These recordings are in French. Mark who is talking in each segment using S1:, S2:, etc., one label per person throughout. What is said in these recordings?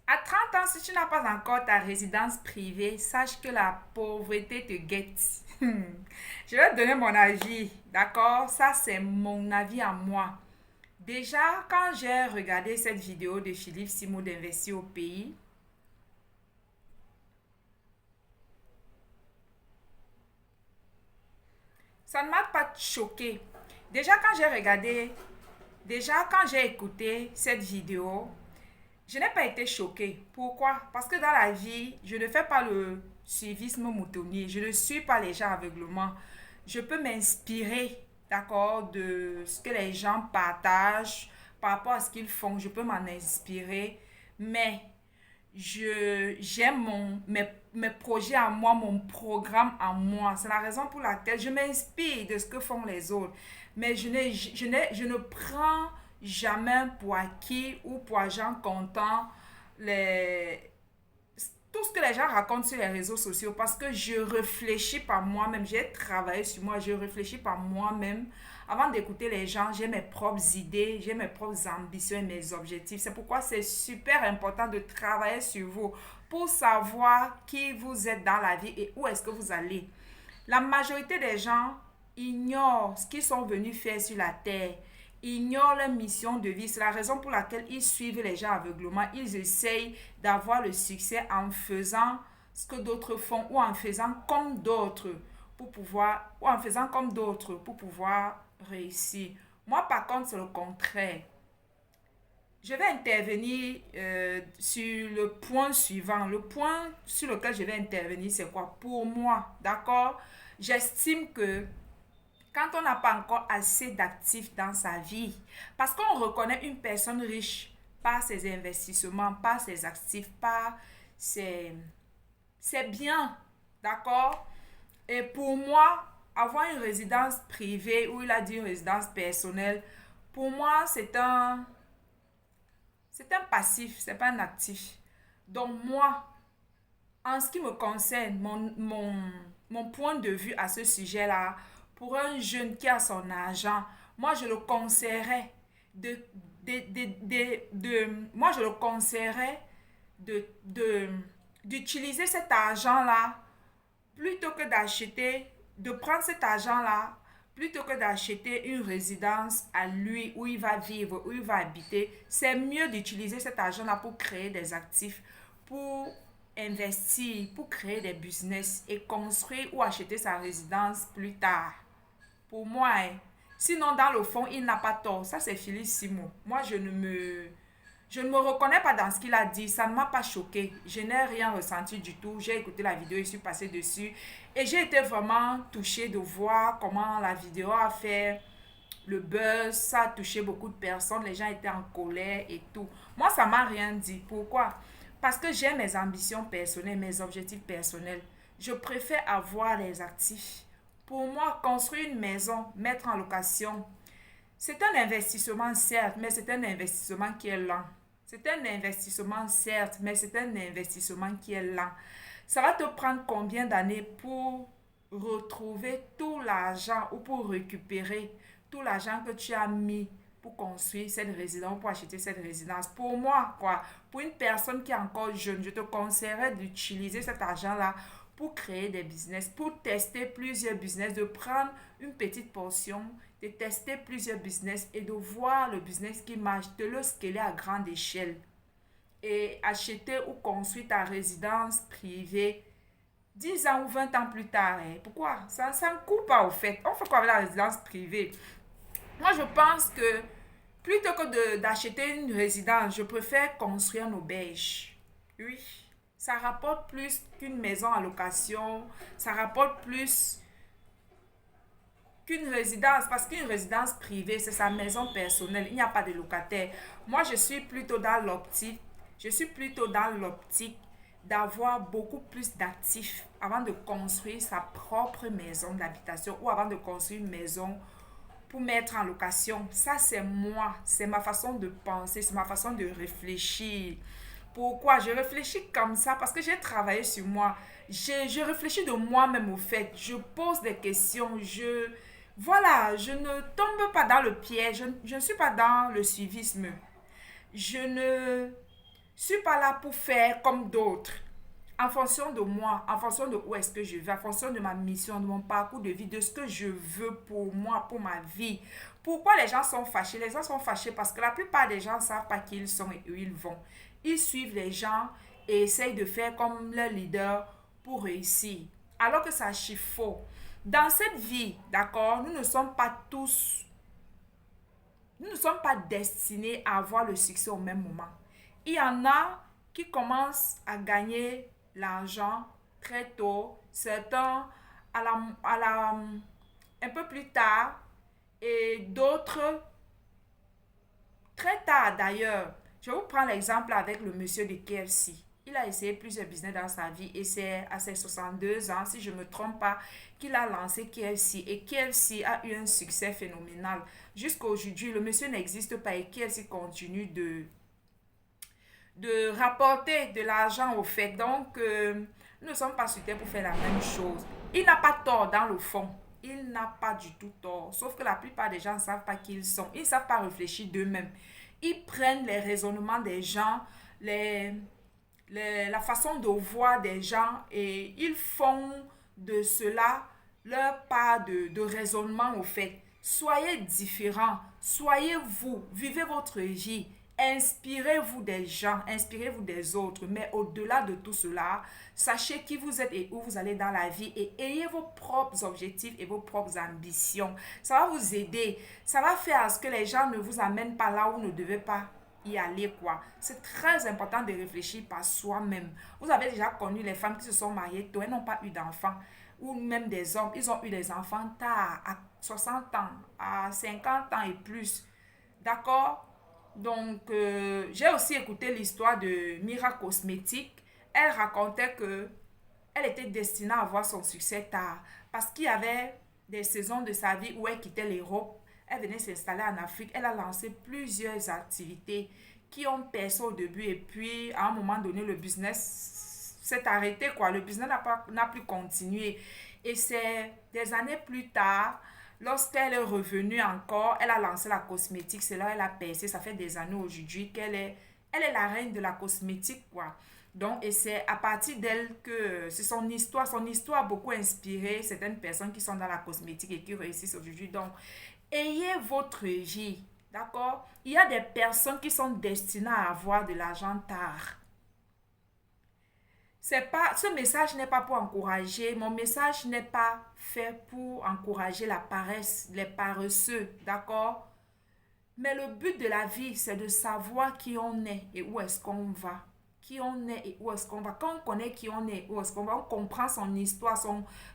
S1: À 30 ans, si tu n'as pas encore ta résidence privée, sache que la pauvreté te guette. Je vais te donner mon avis, d'accord? Ça, c'est mon avis à moi. Déjà, quand j'ai regardé cette vidéo de Philippe Simo d'Investir au pays, ça ne m'a pas choqué. Déjà, quand j'ai regardé, déjà, quand j'ai écouté cette vidéo, je n'ai pas été choquée. Pourquoi? Parce que dans la vie, je ne fais pas le suivisme moutonnier. Je ne suis pas les gens aveuglement. Je peux m'inspirer, d'accord, de ce que les gens partagent par rapport à ce qu'ils font. Je peux m'en inspirer. Mais j'aime mes projets à moi, mon programme à moi. C'est la raison pour laquelle je m'inspire de ce que font les autres. Mais je ne prends jamais pour acquis ou pour agent comptant les, tout ce que les gens racontent sur les réseaux sociaux parce que je réfléchis par moi-même. J'ai travaillé sur moi, je réfléchis par moi-même. Avant d'écouter les gens, j'ai mes propres idées, j'ai mes propres ambitions et mes objectifs. C'est pourquoi c'est super important de travailler sur vous pour savoir qui vous êtes dans la vie et où est-ce que vous allez. La majorité des gens ignorent ce qu'ils sont venus faire sur la terre, ignorent leur mission de vie. C'est la raison pour laquelle ils suivent les gens aveuglement. Ils essayent d'avoir le succès en faisant ce que d'autres font ou en faisant comme d'autres pour pouvoir réussir. Moi, par contre, c'est le contraire. Je vais intervenir sur le point suivant. Le point sur lequel je vais intervenir, c'est quoi? Pour moi, d'accord? J'estime que quand on n'a pas encore assez d'actifs dans sa vie, parce qu'on reconnaît une personne riche par ses investissements, par ses actifs, par ses, ses biens, d'accord? Et pour moi, avoir une résidence privée ou il a dit une résidence personnelle, pour moi, c'est un passif, c'est pas un actif. Donc moi, en ce qui me concerne, mon point de vue à ce sujet-là, pour un jeune qui a son argent, moi je le conseillerais de, moi je le conseillerais de, d'utiliser cet argent-là plutôt que d'acheter, de prendre cet argent-là, plutôt que d'acheter une résidence à lui où il va vivre, où il va habiter, c'est mieux d'utiliser cet argent-là pour créer des actifs, pour investir, pour créer des business et construire ou acheter sa résidence plus tard. Pour moi, hein. Sinon, dans le fond, il n'a pas tort. Ça, c'est Philippe Simon. Moi, je ne me reconnais pas dans ce qu'il a dit. Ça ne m'a pas choqué. Je n'ai rien ressenti du tout. J'ai écouté la vidéo, je suis passée dessus. Et j'ai été vraiment touchée de voir comment la vidéo a fait le buzz. Ça a touché beaucoup de personnes. Les gens étaient en colère et tout. Moi, ça m'a rien dit. Pourquoi? Parce que j'ai mes ambitions personnelles, mes objectifs personnels. Je préfère avoir les actifs. Pour moi, construire une maison, mettre en location, c'est un investissement certes, mais c'est un investissement qui est lent. C'est un investissement certes, mais c'est un investissement qui est lent. Ça va te prendre combien d'années pour retrouver tout l'argent ou pour récupérer tout l'argent que tu as mis pour construire cette résidence, pour acheter cette résidence? Pour moi, quoi, pour une personne qui est encore jeune, je te conseillerais d'utiliser cet argent-là pour créer des business, pour tester plusieurs business, de prendre une petite portion, de tester plusieurs business et de voir le business qui marche, de le scaler à grande échelle et acheter ou construire ta résidence privée 10 ans ou 20 ans plus tard. Hein. Pourquoi? Ça ne coûte pas au fait. On fait quoi avec la résidence privée? Moi, je pense que plutôt que d'acheter une résidence, je préfère construire une auberge. Oui, ça rapporte plus qu'une maison en location, ça rapporte plus qu'une résidence, parce qu'une résidence privée, c'est sa maison personnelle, il n'y a pas de locataire. Moi, je suis plutôt dans l'optique d'avoir beaucoup plus d'actifs avant de construire sa propre maison d'habitation ou avant de construire une maison pour mettre en location. Ça, c'est moi, c'est ma façon de penser, c'est ma façon de réfléchir. Pourquoi je réfléchis comme ça? Parce que j'ai travaillé sur moi. Je réfléchis de moi-même au fait. Je pose des questions. Voilà, je ne tombe pas dans le piège. Je ne suis pas dans le suivisme. Je ne Je suis pas là pour faire comme d'autres. En fonction de moi, en fonction de où est-ce que je vais, en fonction de ma mission, de mon parcours de vie, de ce que je veux pour moi, pour ma vie. Pourquoi les gens sont fâchés? Les gens sont fâchés parce que la plupart des gens ne savent pas qui ils sont et où ils vont. Ils suivent les gens et essayent de faire comme leur leader pour réussir. Alors que ça c'est faux. Dans cette vie, d'accord, nous ne sommes pas destinés à avoir le succès au même moment. Il y en a qui commencent à gagner l'argent très tôt, certains un peu plus tard et d'autres très tard d'ailleurs. Je vais vous prendre l'exemple avec le monsieur de KFC. Il a essayé plusieurs business dans sa vie et c'est à ses 62 ans, si je ne me trompe pas, qu'il a lancé KFC. Et KFC a eu un succès phénoménal. Jusqu'à aujourd'hui, le monsieur n'existe pas et KFC continue de rapporter de l'argent au fait. Donc, nous ne sommes pas sur terre pour faire la même chose. Il n'a pas tort dans le fond. Il n'a pas du tout tort. Sauf que la plupart des gens ne savent pas qui ils sont. Ils ne savent pas réfléchir d'eux-mêmes. Ils prennent les raisonnements des gens, la façon de voir des gens et ils font de cela leur part de raisonnement au fait. Soyez différents, soyez vous, vivez votre vie, inspirez-vous des gens, inspirez-vous des autres, mais au-delà de tout cela, sachez qui vous êtes et où vous allez dans la vie et ayez vos propres objectifs et vos propres ambitions. Ça va vous aider, ça va faire à ce que les gens ne vous amènent pas là où vous ne devez pas y aller quoi. C'est très important de réfléchir par soi-même. Vous avez déjà connu les femmes qui se sont mariées tôt, elles n'ont pas eu d'enfants. Ou même des hommes, ils ont eu des enfants tard, à 60 ans, à 50 ans et plus. D'accord? Donc, j'ai aussi écouté l'histoire de Mira Cosmétique. Elle racontait que elle était destinée à avoir son succès tard parce qu'il y avait des saisons de sa vie où elle quittait l'Europe. Elle venait s'installer en Afrique. Elle a lancé plusieurs activités qui ont percé au début et puis à un moment donné, le business s'est arrêté quoi. Le business n'a plus continué. Et c'est des années plus tard, lorsqu'elle est revenue encore, elle a lancé la cosmétique. C'est là qu'elle a percé. Ça fait des années aujourd'hui elle est la reine de la cosmétique quoi. Donc, et c'est à partir d'elle que c'est son histoire. Son histoire a beaucoup inspiré certaines personnes qui sont dans la cosmétique et qui réussissent aujourd'hui. Donc, ayez votre vie, d'accord? Il y a des personnes qui sont destinées à avoir de l'argent tard. C'est pas, ce message n'est pas pour encourager, mon message n'est pas fait pour encourager la paresse, les paresseux, d'accord? Mais le but de la vie, c'est de savoir qui on est et où est-ce qu'on va. Qui on est et où est-ce qu'on va. Quand on connaît qui on est et où est-ce qu'on va, on comprend son histoire,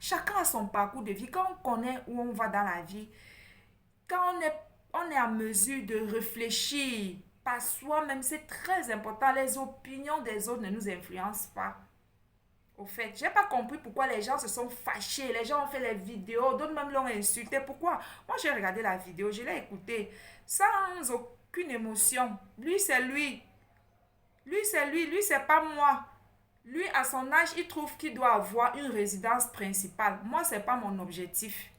S1: chacun a son parcours de vie. Quand on connaît où on va dans la vie, quand on est en mesure de réfléchir par soi-même, c'est très important. Les opinions des autres ne nous influencent pas. Au fait, j'ai pas compris pourquoi les gens se sont fâchés. Les gens ont fait les vidéos, d'autres même l'ont insulté. Pourquoi? Moi, j'ai regardé la vidéo, je l'ai écoutée sans aucune émotion. Lui, c'est lui. Lui, c'est lui. Lui, c'est pas moi. Lui, à son âge, il trouve qu'il doit avoir une résidence principale. Moi, c'est pas mon objectif.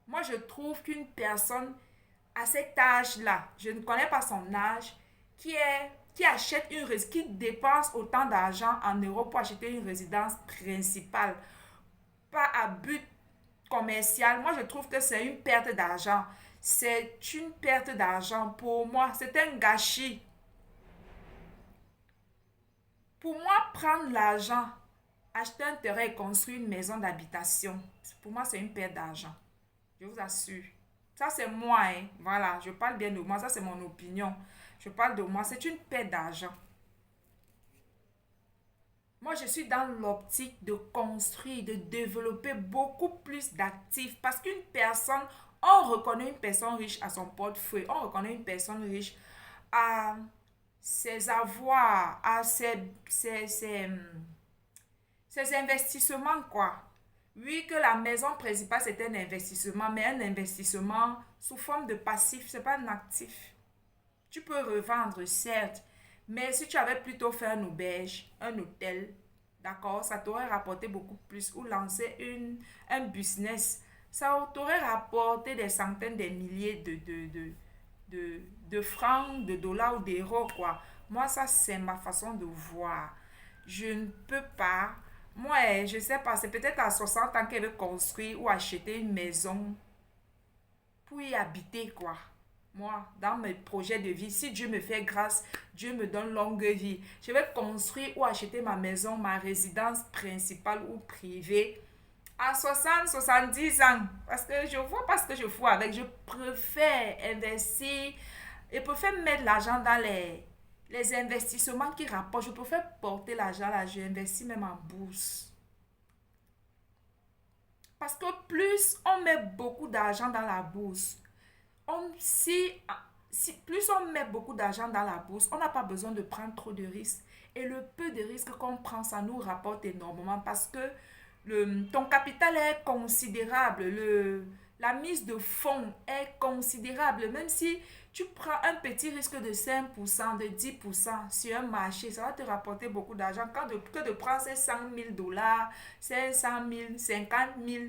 S1: Moi, je trouve qu'une personne à cet âge-là, je ne connais pas son âge, qui achète qui dépense autant d'argent en euros pour acheter une résidence principale, pas à but commercial, moi je trouve que c'est une perte d'argent. C'est une perte d'argent pour moi. C'est un gâchis. Pour moi, prendre l'argent, acheter un terrain et construire une maison d'habitation, pour moi, c'est une perte d'argent. Je vous assure. Ça, c'est moi, hein. Voilà, je parle bien de moi. Ça, c'est mon opinion. Je parle de moi. C'est une perte d'argent. Moi, je suis dans l'optique de construire, de développer beaucoup plus d'actifs. Parce qu'une personne, on reconnaît une personne riche à son portefeuille. On reconnaît une personne riche à ses avoirs, à ses investissements, quoi. Oui, que la maison principale, c'est un investissement, mais un investissement sous forme de passif, c'est pas un actif. Tu peux revendre, certes, mais si tu avais plutôt fait un auberge, un hôtel, d'accord, ça t'aurait rapporté beaucoup plus. Ou lancer un business, ça t'aurait rapporté des centaines, des milliers de francs, de dollars ou d'euros, quoi. Moi, ça, c'est ma façon de voir. Je ne peux pas. Moi, je sais pas, c'est peut-être à 60 ans qu'elle veut construire ou acheter une maison pour y habiter, quoi. Moi, dans mes projets de vie, si Dieu me fait grâce, Dieu me donne longue vie, je vais construire ou acheter ma maison, ma résidence principale ou privée à 60 70 ans. Parce que je vois pas ce que je fais avec. Je préfère investir et préfère mettre l'argent dans les investissements qui rapportent. Je préfère porter l'argent là. Je investis même en bourse. Parce que plus on met beaucoup d'argent dans la bourse, si plus on met beaucoup d'argent dans la bourse, on n'a pas besoin de prendre trop de risques. Et le peu de risques qu'on prend, ça nous rapporte énormément parce que ton capital est considérable. La mise de fonds est considérable. Même si tu prends un petit risque de 5%, de 10% sur un marché, ça va te rapporter beaucoup d'argent que de prendre ces 100 000 dollars, 500 000, 50 000,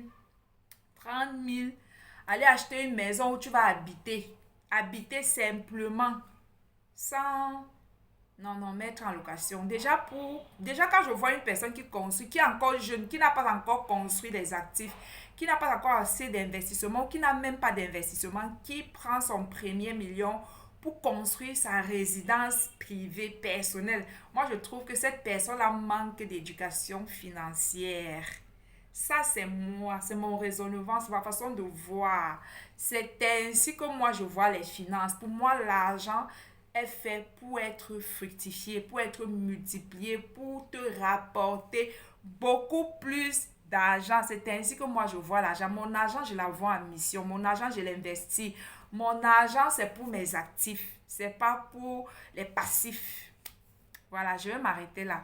S1: 30 000, aller acheter une maison où tu vas habiter. Habiter simplement, sans, non, non, mettre en location. Déjà quand je vois une personne qui construit, qui est encore jeune, qui n'a pas encore construit des actifs, qui n'a pas encore assez d'investissement, qui n'a même pas d'investissement, qui prend son premier million pour construire sa résidence privée personnelle. Moi, je trouve que cette personne-là manque d'éducation financière. Ça, c'est moi, c'est mon raisonnement, c'est ma façon de voir. C'est ainsi que moi, je vois les finances. Pour moi, l'argent est fait pour être fructifié, pour être multiplié, pour te rapporter beaucoup plus d'argent. C'est ainsi que moi, je vois l'argent. Mon argent, je la vois en mission. Mon argent, je l'investis. Mon argent, c'est pour mes actifs. C'est pas pour les passifs. Voilà, je vais m'arrêter là.